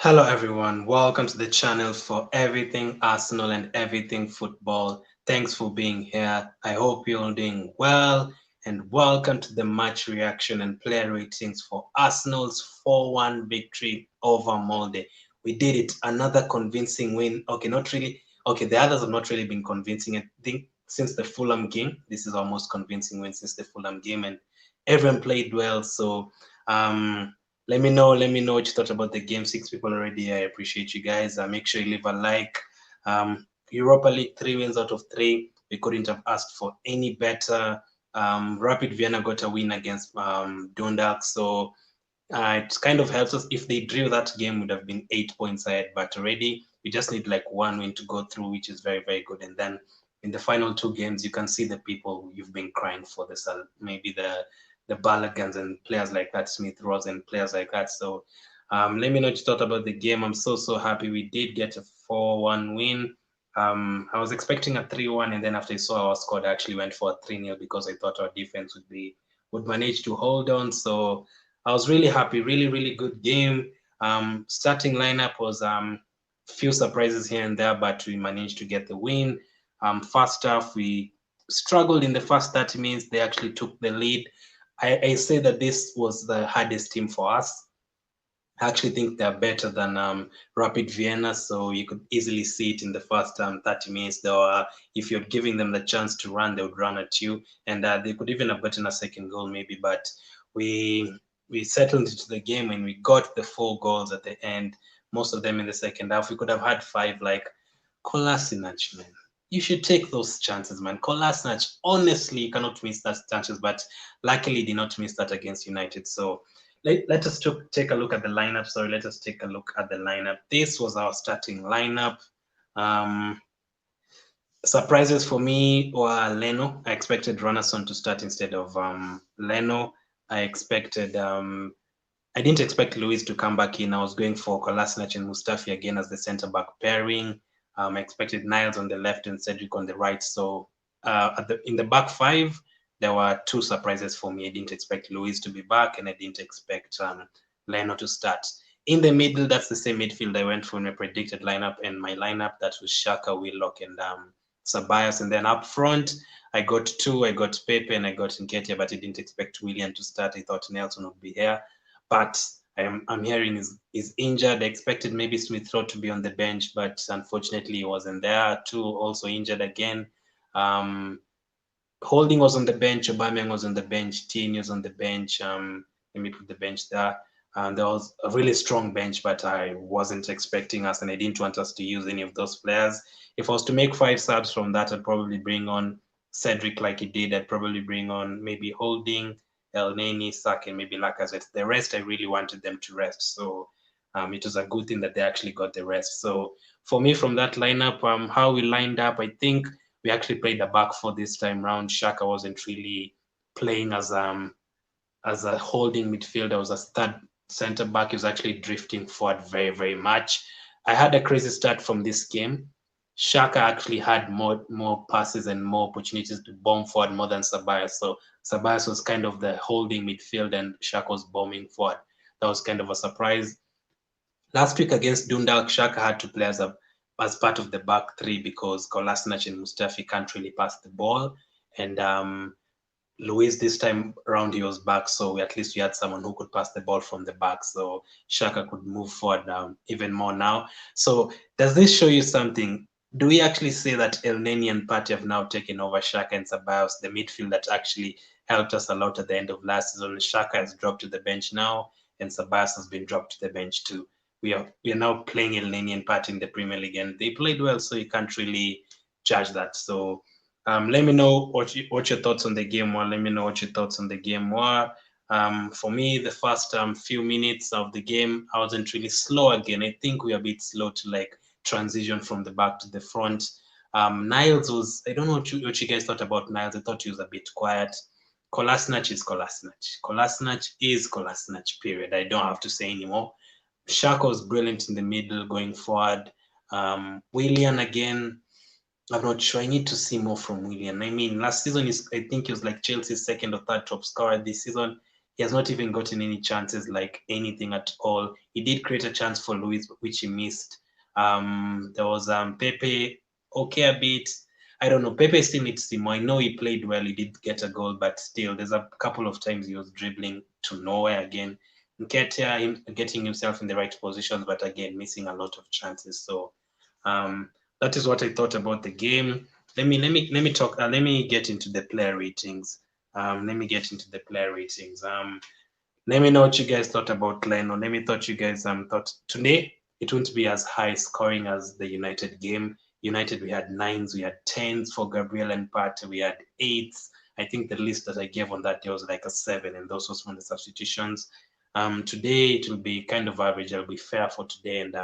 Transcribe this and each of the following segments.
Hello, everyone. Welcome to the channel for everything Arsenal and everything football. Thanks for being here. I hope you're all doing well. And welcome to the match reaction and player ratings for Arsenal's 4-1 victory over Molde. We did it. Another convincing win. Okay, not really. Okay, the others have not really been convincing. I think since the Fulham game, this is our most convincing win since the Fulham game. And everyone played well. So, let me know what you thought about the game. Six people already. I appreciate you guys. Make sure you leave a like. Europa League 3 wins out of 3. We couldn't have asked for any better. Rapid Vienna got a win against Dundalk, so it kind of helps us. If they drew that game, would have been 8 points ahead. But already we just need like one win to go through, which is very very good. And then in the final two games, you can see the people you've been crying for. This maybe the Ballagans and players like that, Smith Ross and players like that. So let me know what you thought about the game. I'm so happy we did get a 4-1 win. I was expecting a 3-1, and then after I saw our squad, I actually went for a 3-0 because I thought our defense would manage to hold on. So I was really happy. Really good game. Starting lineup was few surprises here and there, but we managed to get the win. First half, we struggled in the first 30 minutes. They actually took the lead. I say that this was the hardest team for us. I actually think they're better than Rapid Vienna, so you could easily see it in the first 30 minutes. They were, if you're giving them the chance to run, they would run at you, and they could even have gotten a second goal maybe. But we we settled into the game and we got the 4 goals at the end. Most of them in the second half. We could have had five. Like Kolasinac, man, you should take those chances, man. Kolasinac, honestly, you cannot miss that chances, but luckily did not miss that against United. So let us take a look at the lineup. Sorry, let us take a look at the lineup. This was our starting lineup. Um, Surprises for me were Leno. I expected Runarsson to start instead of Leno. I expected. I didn't expect Luiz to come back in. I was going for Kolasinac and Mustafi again as the centre back pairing. I expected Niles on the left and Cedric on the right. So in the back five, there were two surprises for me. I didn't expect Luiz to be back, and I didn't expect Leno to start. In the middle, that's the same midfield I went for in my predicted lineup, and my lineup that was Xhaka, Willock, and Ceballos. And then up front, I got two. I got Pepe and I got Nketiah, but I didn't expect Willian to start. I thought Nelson would be here, but I'm hearing is injured. I expected maybe Smith Rowe to be on the bench, but unfortunately he wasn't there. Two also injured again. Um, Holding was on the bench. Aubameyang was on the bench. Tierney was on the bench. Let me put the bench there. And there was a really strong bench, but I wasn't expecting us, and I didn't want us to use any of those players. If I was to make 5 subs from that, I'd probably bring on Cedric like he did. I'd probably bring on maybe Holding, Neny, Saka, and maybe Lacazette. The rest, I really wanted them to rest. So it was a good thing that they actually got the rest. So for me, from that lineup, how we lined up, I think we actually played a back four this time round. Xhaka wasn't really playing as a holding midfielder, was a third centre back. He was actually drifting forward very much. I had a crazy start from this game. Xhaka actually had more passes and more opportunities to bomb forward more than Ceballos. So Ceballos was kind of the holding midfield and Xhaka was bombing forward. That was kind of a surprise. Last week against Dundalk, Xhaka had to play as part of the back three because Kolasinac and Mustafi can't really pass the ball. And Luiz this time around he was back, so at least we had someone who could pass the ball from the back, so Xhaka could move forward even more now. So does this show you something? Do we actually say that Neny and Partey have now taken over Xhaka and Ceballos, the midfield that actually helped us a lot at the end of last season? Xhaka has dropped to the bench now, and Ceballos has been dropped to the bench too. We are now playing Neny and Partey in the Premier League, and they played well, so you can't really judge that. So let me know what your thoughts on the game were. Let me know what your thoughts on the game were. For me, the first few minutes of the game, I wasn't really slow again. I think we were a bit slow to like transition from the back to the front. Niles was, I don't know what you guys thought about Niles. I thought he was a bit quiet. Kolasinac is Kolasinac. Kolasinac is Kolasinac, period. I don't have to say anymore. Xhaka was brilliant in the middle going forward. Willian again, I'm not sure. I need to see more from Willian. I mean, last season is I think he was like Chelsea's second or third top scorer. This season, He has not even gotten any chances, like anything at all. He did create a chance for Luiz, which he missed. There was Pepe, okay, a bit. I don't know. Pepe still needs to more. I know he played well. He did get a goal, but still, there's a couple of times he was dribbling to nowhere again. Nketiah, him getting himself in the right positions, but again, missing a lot of chances. So that is what I thought about the game. Let me talk. Let me get into the player ratings. Let me get into the player ratings. Let me know what you guys thought about Leno. Let me thought you guys thought today it won't be as high scoring as the United game. United, we had 9s, we had 10s for Gabriel and Partey, we had 8s. I think the list that I gave on that day was like a 7, and those was from the substitutions. Today it will be kind of average. I'll be fair for today, and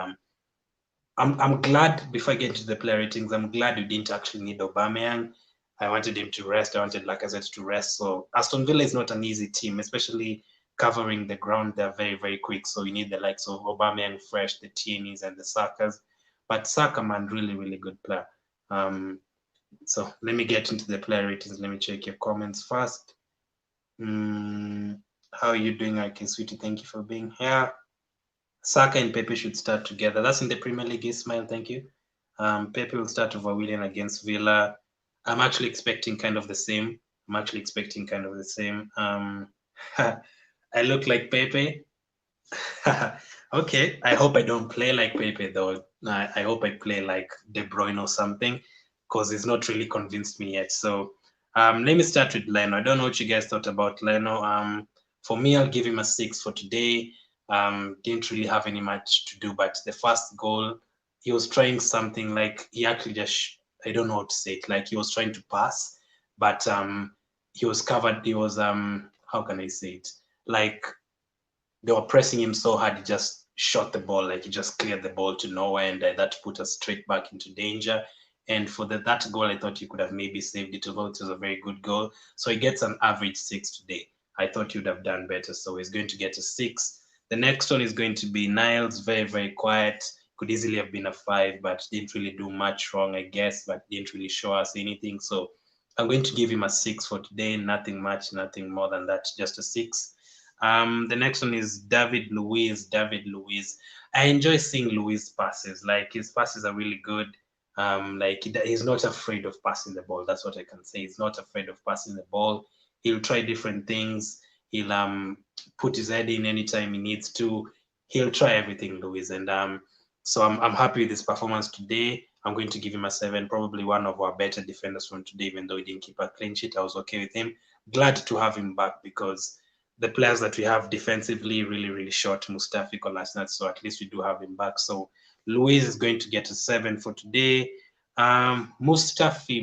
I'm glad, before I get to the player ratings, I'm glad you didn't actually need Aubameyang. I wanted him to rest. I wanted Lacazette to rest. So Aston Villa is not an easy team, especially covering the ground. They're very, very quick. So you need the likes of Aubameyang fresh, the Tierneys and the Sakas. But Saka, man, really, really good player. So let me get into the player ratings. Let me check your comments first. How are you doing, okay, sweetie? Thank you for being here. Saka and Pepe should start together. That's in the Premier League, Ismail. Thank you. Pepe will start over Willian against Villa. I'm actually expecting kind of the same. I look like Pepe. Okay. I hope I don't play like Pepe, though. I hope I play like De Bruyne or something, because he's not really convinced me yet. So let me start with Leno. I don't know what you guys thought about Leno. For me, I'll give him a 6 for today. Didn't really have any much to do, but the first goal, he was trying something, like he actually just, I don't know how to say it, like he was trying to pass, but he was covered. He was how can I say it? Like they were pressing him so hard, he just shot the ball, like he just cleared the ball to nowhere, and that put us straight back into danger. And for that goal, I thought he could have maybe saved it, although it was a very good goal. So he gets an average 6 today. I thought he would have done better, so he's going to get a 6. The next one is going to be Niles, very, very quiet. Could easily have been a 5, but didn't really do much wrong, I guess, but didn't really show us anything. So I'm going to give him a 6 for today. Nothing much, nothing more than that, just a 6. The next one is David Luiz. I enjoy seeing Luiz passes. Like his passes are really good. Like he's not afraid of passing the ball. That's what I can say. He's not afraid of passing the ball. He'll try different things. He'll put his head in anytime he needs to. He'll try everything, Luiz. And so I'm happy with his performance today. I'm going to give him a 7. Probably one of our better defenders from today, even though he didn't keep a clean sheet. I was okay with him. Glad to have him back, because the players that we have defensively really, really short. Mustafi, Kolasinac, so at least we do have him back. So Luiz is going to get a 7 for today. Mustafi.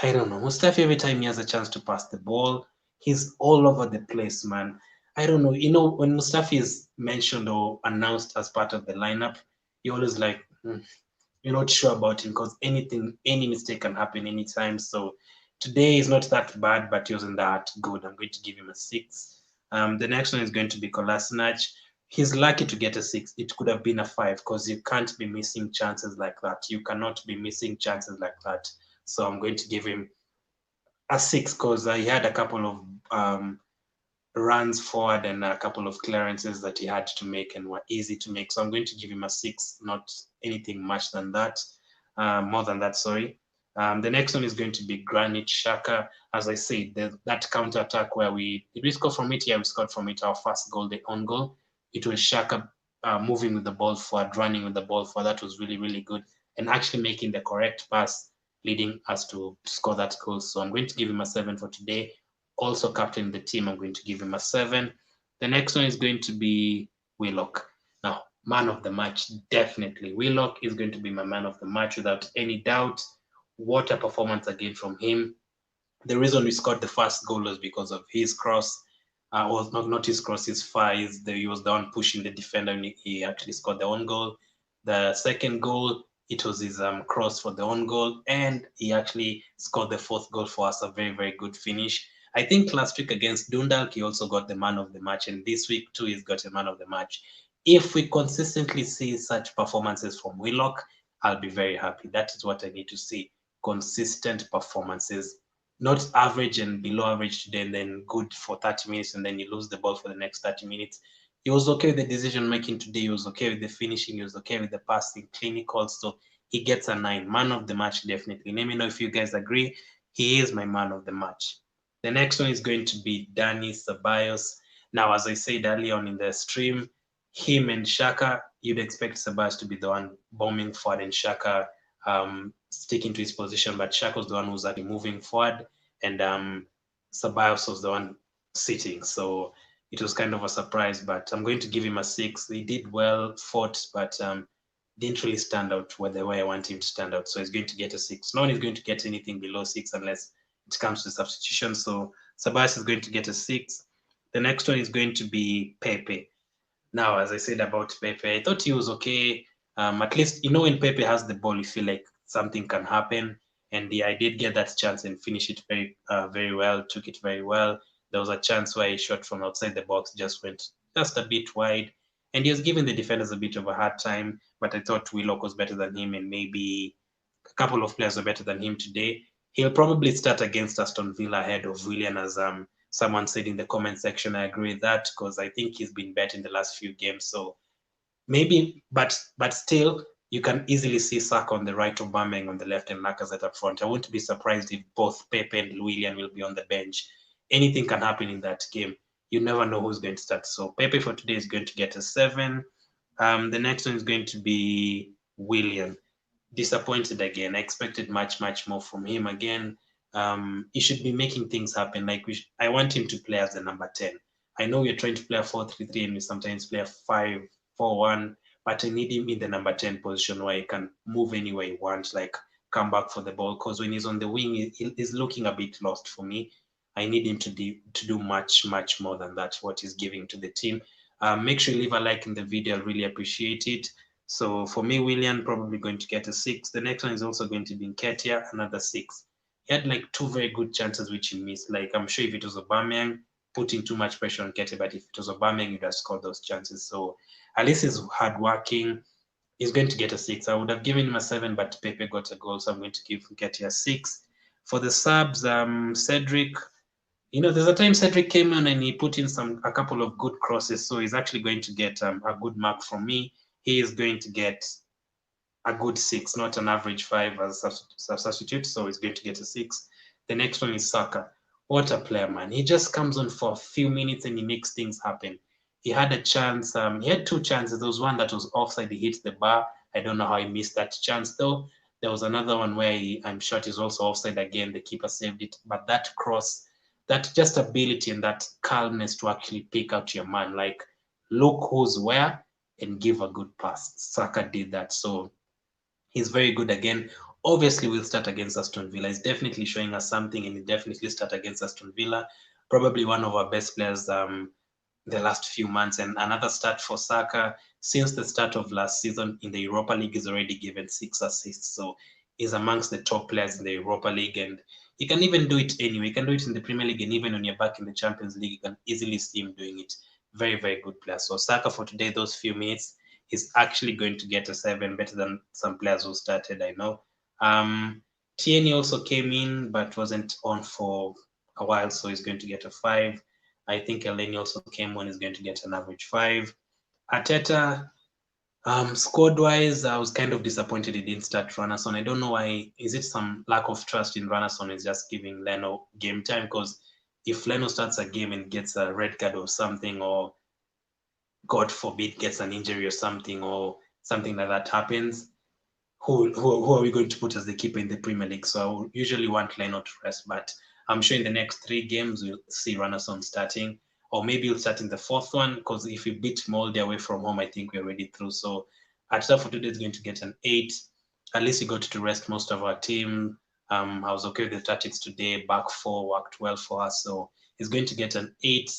I don't know. Mustafi, every time he has a chance to pass the ball, he's all over the place, man. I don't know. You know, when Mustafi is mentioned or announced as part of the lineup, you're always like, you're not sure about him, because any mistake can happen anytime. So today is not that bad, but he wasn't that good. I'm going to give him a 6. The next one is going to be Kolasinac. He's lucky to get a 6. It could have been a 5, because you can't be missing chances like that. You cannot be missing chances like that. So I'm going to give him a 6, because he had a couple of runs forward and a couple of clearances that he had to make and were easy to make. So I'm going to give him a 6, not anything much than that, more than that, sorry. The next one is going to be Granit Xhaka. As I said, that counter attack where did we score from it? Yeah, we scored from it. Our first goal, the own goal. It was Xhaka moving with the ball forward, running with the ball forward. That was really, really good, and actually making the correct pass, leading us to score that goal. So I'm going to give him a 7 for today. Also captain the team, I'm going to give him a 7. The next one is going to be Willock. Now, man of the match, definitely. Willock is going to be my man of the match without any doubt. What a performance again from him. The reason we scored the first goal was because of his cross. Was not his cross, his fire. He was the one pushing the defender, and he actually scored the own goal. The second goal, it was his cross for the own goal, and he actually scored the fourth goal for us. A very, very good finish. I think last week against Dundalk, he also got the man of the match, and this week too, he's got a man of the match. If we consistently see such performances from Willock, I'll be very happy. That is what I need to see. Consistent performances. not average and below average today, and then good for 30 minutes, and then you lose the ball for the next 30 minutes. He was okay with the decision making today. He was okay with the finishing. He was okay with the passing, clinical. So he gets a 9. Man of the match, definitely. Let me know if you guys agree. He is my man of the match. The next one is going to be Danny Ceballos. Now, as I said earlier on in the stream, him and Xhaka, you'd expect Ceballos to be the one bombing forward and Xhaka sticking to his position, but Xhaka was the one who was actually moving forward, and Ceballos was the one sitting. So it was kind of a surprise, but I'm going to give him a 6. He did well, fought, but didn't really stand out the way I want him to stand out. So he's going to get a 6. No one is going to get anything below 6 unless it comes to substitution. So Ceballos is going to get a 6. The next one is going to be Pepe. Now, as I said about Pepe, I thought he was okay. At least, when Pepe has the ball, you feel like something can happen. And I did get that chance and finish it very well, took it very well. There was a chance where he shot from outside the box, just went just a bit wide. And he was giving the defenders a bit of a hard time, but I thought Willock was better than him, and maybe a couple of players were better than him today. He'll probably start against Aston Villa ahead of Willian, as someone said in the comment section. I agree with that because I think he's been better in the last few games. So maybe, but still, you can easily see Saka on the right, Aubameyang on the left, and Lacazette up front. I wouldn't be surprised if both Pepe and Willian will be on the bench. Anything can happen in that game. You never know who's going to start. So Pepe for today is going to get a 7. The next one is going to be Willian. Disappointed again. I expected much more from him again. He should be making things happen. Like I want him to play as the number 10. I know we're trying to play a 4-3-3 and we sometimes play a 5-4-1, but I need him in the number 10 position where he can move anywhere he wants, like come back for the ball. Because when he's on the wing, he's looking a bit lost for me. I need him to do much more than that, what he's giving to the team. Make sure you leave a like in the video. I really appreciate it. So for me, Willian probably going to get a 6. The next one is also going to be Nketiah, another 6. He had like 2 very good chances which he missed. Like I'm sure if it was Aubameyang, putting too much pressure on Nketiah, but if it was Aubameyang, he'd have scored those chances. So at least he's hardworking. He's going to get a 6. I would have given him a 7, but Pepe got a goal, so I'm going to give Nketiah a 6. For the subs, Cedric. There's a time Cedric came on and he put in a couple of good crosses, so he's actually going to get a good mark from me. He is going to get a good 6, not an average 5 as a substitute, so he's going to get a 6. The next one is Saka. What a player, man. He just comes on for a few minutes and he makes things happen. He had a chance. He had 2 chances. There was one that was offside. He hit the bar. I don't know how he missed that chance, though. There was another one where I'm sure he's also offside again. The keeper saved it. But that cross, that just ability and that calmness to actually pick out your man, like look who's where and give a good pass. Saka did that. So he's very good again. Obviously, we'll start against Aston Villa. He's definitely showing us something, and he'll definitely start against Aston Villa. Probably one of our best players the last few months. And another start for Saka. Since the start of last season in the Europa League, he's already given 6 assists. So he's amongst the top players in the Europa League, and he can even do it anyway. He can do it in the Premier League, and even when you're back in the Champions League, you can easily see him doing it. Very, very good player. So Saka for today, those few minutes, he's actually going to get a 7, better than some players who started, I know. Tierney also came in, but wasn't on for a while, so he's going to get a 5. I think Leno also came on, is going to get an average 5. Arteta, squad-wise, I was kind of disappointed he didn't start Runarsson. I don't know why. Is it some lack of trust in Runarsson? Is just giving Leno game time? Because if Leno starts a game and gets a red card or something, or God forbid gets an injury or something like that happens, who are we going to put as the keeper in the Premier League? So I would usually want Leno to rest, but I'm sure in the next 3 games we'll see Runarsson starting, or maybe he'll start in the 4th one, because if we beat Molde away from home, I think we're already through. So Arteta for today is going to get an 8. At least he got to rest most of our team. I was okay with the tactics today. Back 4 worked well for us, so he's going to get an 8.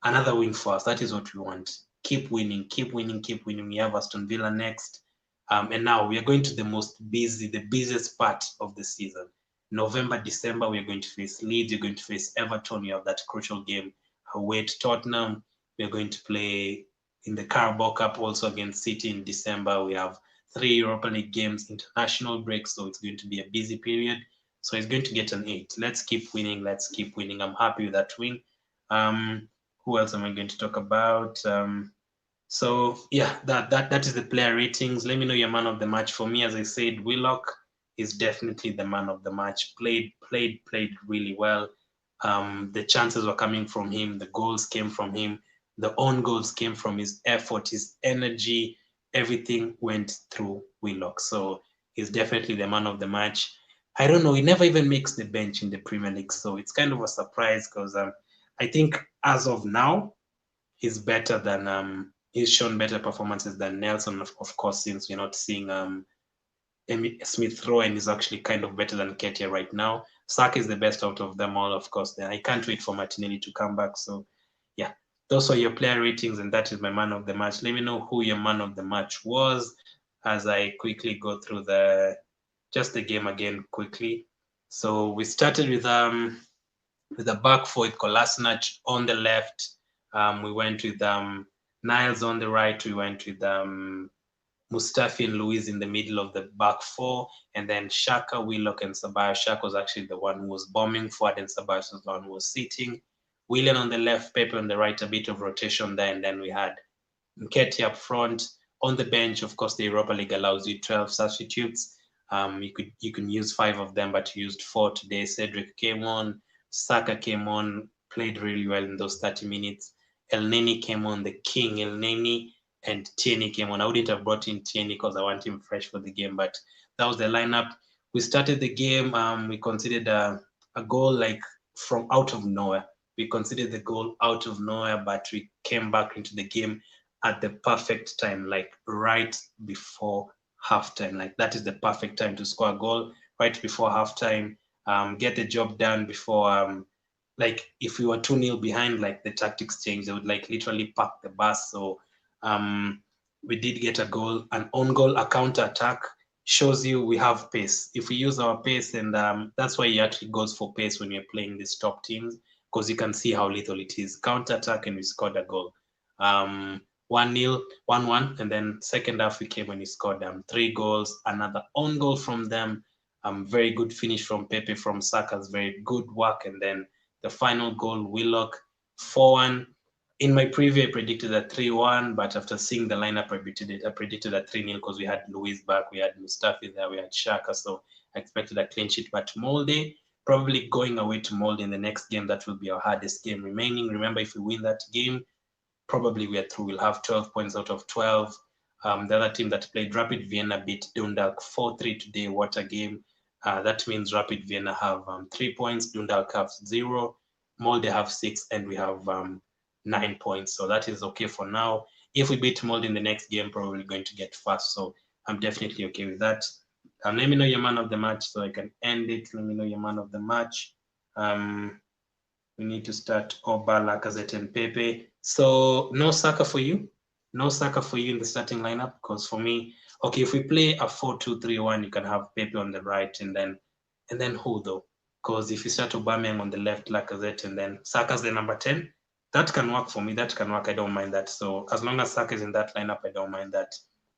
Another win for us. That is what we want. Keep winning. We have Aston Villa next. And now we are going to the busiest part of the season. November, December, we're going to face Leeds, we're going to face Everton, we have that crucial game away to Tottenham. We're going to play in the Carabao Cup also against City in December. We have 3 Europa League games, international breaks, so it's going to be a busy period. So he's going to get an 8. Let's keep winning. Let's keep winning. I'm happy with that win. Who else am I going to talk about? So yeah, that is the player ratings. Let me know your man of the match. For me, as I said, Willock is definitely the man of the match. Played really well. The chances were coming from him. The goals came from him. The own goals came from his effort, his energy. Everything went through Willock. So he's definitely the man of the match. I don't know. He never even makes the bench in the Premier League, so it's kind of a surprise because I think as of now he's better than he's shown better performances than Nelson, of course, since we're not seeing Smith Rowe, and is actually kind of better than Nketiah right now. Saka is the best out of them all, of course. Then I can't wait for Martinelli to come back. So yeah, those are your player ratings, and that is my man of the match. Let me know who your man of the match was as I quickly go through the game again quickly. So we started with the back four with Kolasinac on the left. We went with Niles on the right. We went with Mustafi and Luiz in the middle of the back four, and then Xhaka, Willock, and Ceballos. Xhaka was actually the one who was bombing forward, and Ceballos was the one who was sitting. Willian on the left, Pepe on the right, a bit of rotation there, and then we had Nketiah up front. On the bench, of course, the Europa League allows you 12 substitutes. You can use 5 of them, but you used 4 today. Cedric came on, Saka came on, played really well in those 30 minutes. Neny came on, the king, Neny, and Tierney came on. I wouldn't have brought in Tierney because I want him fresh for the game, but that was the lineup. We started the game. We conceded a goal like from out of nowhere. We conceded the goal out of nowhere, but we came back into the game at the perfect time, like right before halftime. Like that is the perfect time to score a goal, right before halftime. Get the job done before like if we were 2-0 behind, like the tactics changed. They would like literally park the bus. So we did get a goal, an own goal, a counter attack. Shows you we have pace. If we use our pace, and that's why he actually goes for pace when you're playing these top teams, because you can see how little it is. Counter attack, and we scored a goal. 1-0, 1-1, and then second half we came when he scored 3 goals, another own goal from them, very good finish from Pepe, from Saka's very good work, and then the final goal, Willock, 4-1. In my preview, I predicted a 3-1, but after seeing the lineup, I predicted a 3-0 because we had Luiz back, we had Mustafi there, we had Xhaka, so I expected a clean sheet. But Molde, probably going away to Molde in the next game, that will be our hardest game remaining. Remember, if we win that game, probably we are through. We'll have 12 points out of 12. The other team that played, Rapid Vienna, beat Dundalk 4-3 today. What a game. That means Rapid Vienna have 3 points, Dundalk have 0, Molde have 6, and we have 9 points. So that is okay for now. If we beat Molde in the next game, probably going to get fast. So I'm definitely okay with that. Let me know your man of the match so I can end it. Let me know your man of the match. We need to start Oba, Lacazette, and Pepe. So no Saka for you. No Saka for you in the starting lineup, because for me, okay, if we play a 4-2-3-1, you can have Pepe on the right, and then who though? Because if you start Aubameyang on the left, Lacazette, and then Saka's the number 10, that can work for me. That can work. I don't mind that. So as long as Saka is in that lineup, I don't mind that.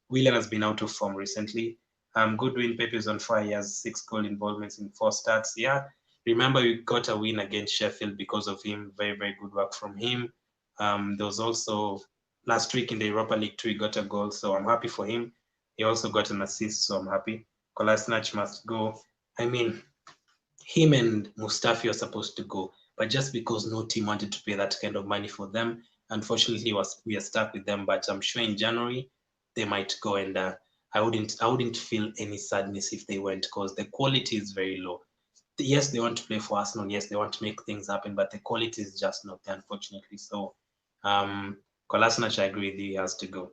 Willian has been out of form recently. Good win. Pepe is on fire. He has 6 goal involvements in 4 starts. Yeah. Remember, we got a win against Sheffield because of him. Very, very good work from him. There was also last week in the Europa League too, he got a goal, so I'm happy for him. He also got an assist, so I'm happy. Kolasinac must go. I mean, him and Mustafi are supposed to go, but just because no team wanted to pay that kind of money for them, unfortunately, we are stuck with them. But I'm sure in January they might go, and I wouldn't feel any sadness if they went, because the quality is very low. Yes, they want to play for Arsenal. Yes, they want to make things happen, but the quality is just not there, unfortunately. So, Kolasinac, I agree with you, he has to go.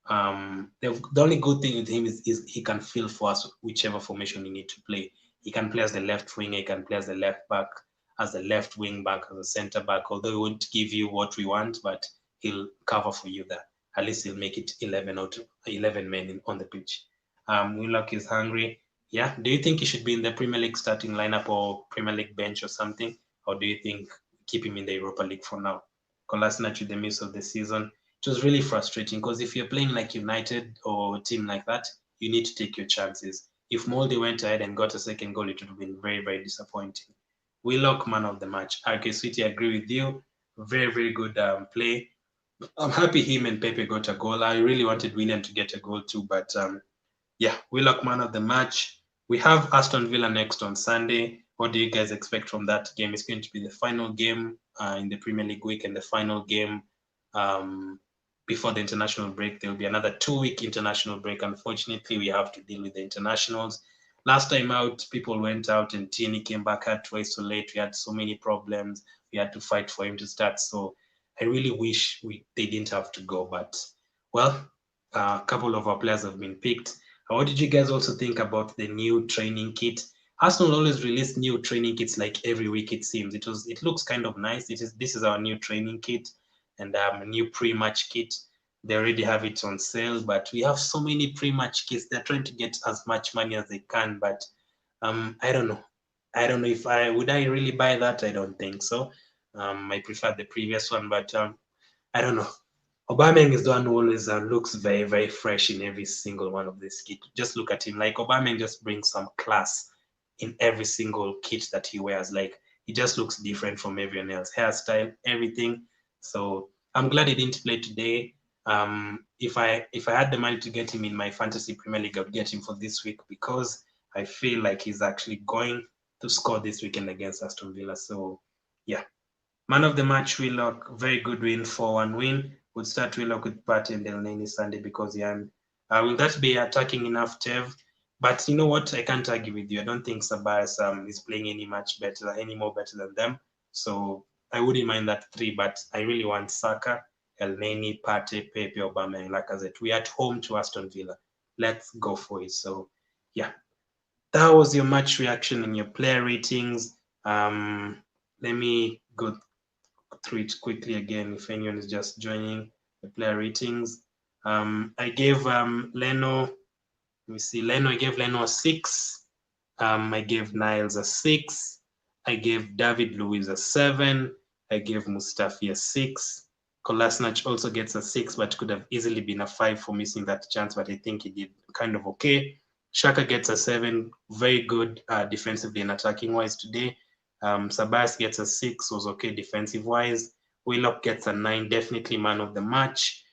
The only good thing with him is he can fill for us whichever formation we need to play. He can play as the left winger, he can play as the left back, as the left wing back, as a centre back. Although he won't give you what we want, but he'll cover for you there. At least he'll make it 11 men on the pitch. Willock is hungry. Yeah. Do you think he should be in the Premier League starting lineup or Premier League bench or something? Or do you think keep him in the Europa League for now? Kolasinac with the miss of the season. It was really frustrating because if you're playing like United or a team like that, you need to take your chances. If Molde went ahead and got a second goal, it would have been very, very disappointing. Willock, man of the match. RK Sweetie, I agree with you. Very, very good play. I'm happy him and Pepe got a goal. I really wanted Willian to get a goal too, but yeah, Willock, man of the match. We have Aston Villa next on Sunday. What do you guys expect from that game? It's going to be the final game in the Premier League week and the final game before the international break. There will be another 2-week international break. Unfortunately, we have to deal with the internationals. Last time out, people went out and Tierney came back out twice so late. We had so many problems. We had to fight for him to start. So I really wish they didn't have to go. But, well, a couple of our players have been picked. What did you guys also think about the new training kit? Arsenal always release new training kits like every week, it seems. It looks kind of nice. This is our new training kit and a new pre-match kit. They already have it on sale, but we have so many pre-match kits. They're trying to get as much money as they can, but I don't know. I don't know if would I really buy that? I don't think so. I prefer the previous one, but I don't know. Aubameyang is the one who always looks very, very fresh in every single one of these kits. Just look at him. Like, Aubameyang just brings some class in every single kit that he wears. Like, he just looks different from everyone else. Hairstyle, everything. So I'm glad he didn't play today. If I had the money to get him in my fantasy Premier League, I would get him for this week because I feel like he's actually going to score this weekend against Aston Villa. So, yeah. Man of the match, Willock. Very good win, 4-1 win. Would start Willock with Partey and Neny Sunday because will that be attacking enough, Tev? But you know what? I can't argue with you. I don't think Ceballos is playing any more better than them. So I wouldn't mind that 3, but I really want Saka, Neny, Partey, Pepe, Aubameyang, Lacazette. We're at home to Aston Villa. Let's go for it. So yeah, that was your match reaction and your player ratings. Let me go through it quickly again if anyone is just joining the player ratings. I gave Leno, let me see, I gave Leno a 6. I gave Niles a 6. I gave David Luiz a 7. I gave Mustafi a 6. Kolasinac also gets a 6, but could have easily been a 5 for missing that chance, but I think he did kind of okay. Xhaka gets a 7, very good defensively and attacking wise today. Ceballos gets a 6, was okay defensive wise. Willock gets a 9, definitely man of the match.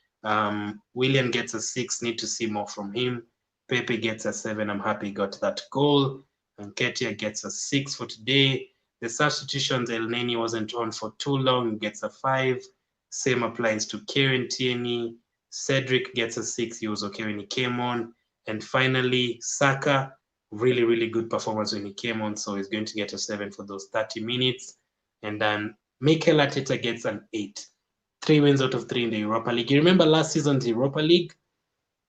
Willian gets a 6, need to see more from him. Pepe gets a 7, I'm happy he got that goal. Nketiah gets a 6 for today. The substitutions, Neny wasn't on for too long, gets a 5. Same applies to Kieran Tierney. Cedric gets a 6, he was okay when he came on. And finally, Saka, really, really good performance when he came on, so he's going to get a 7 for those 30 minutes. And then Mikel Arteta gets an 8. 3 wins out of 3 in the Europa League. You remember last season's Europa League?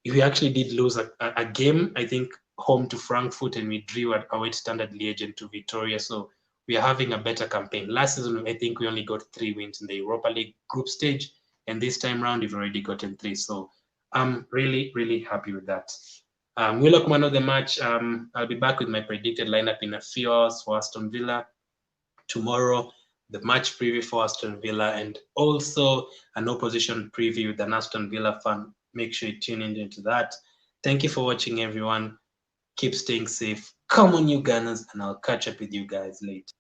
We actually did lose a game, I think, home to Frankfurt, and we drew at away to Standard Liège and to Victoria. So we are having a better campaign. Last season, I think we only got 3 wins in the Europa League group stage, and this time round, we've already gotten 3. So I'm really, really happy with that. Willock, man of the match. I'll be back with my predicted lineup in a few hours for Aston Villa. Tomorrow, the match preview for Aston Villa, and also an opposition preview with an Aston Villa fan. Make sure you tune into that. Thank you for watching, everyone. Keep staying safe. Come on, you Gunners, and I'll catch up with you guys later.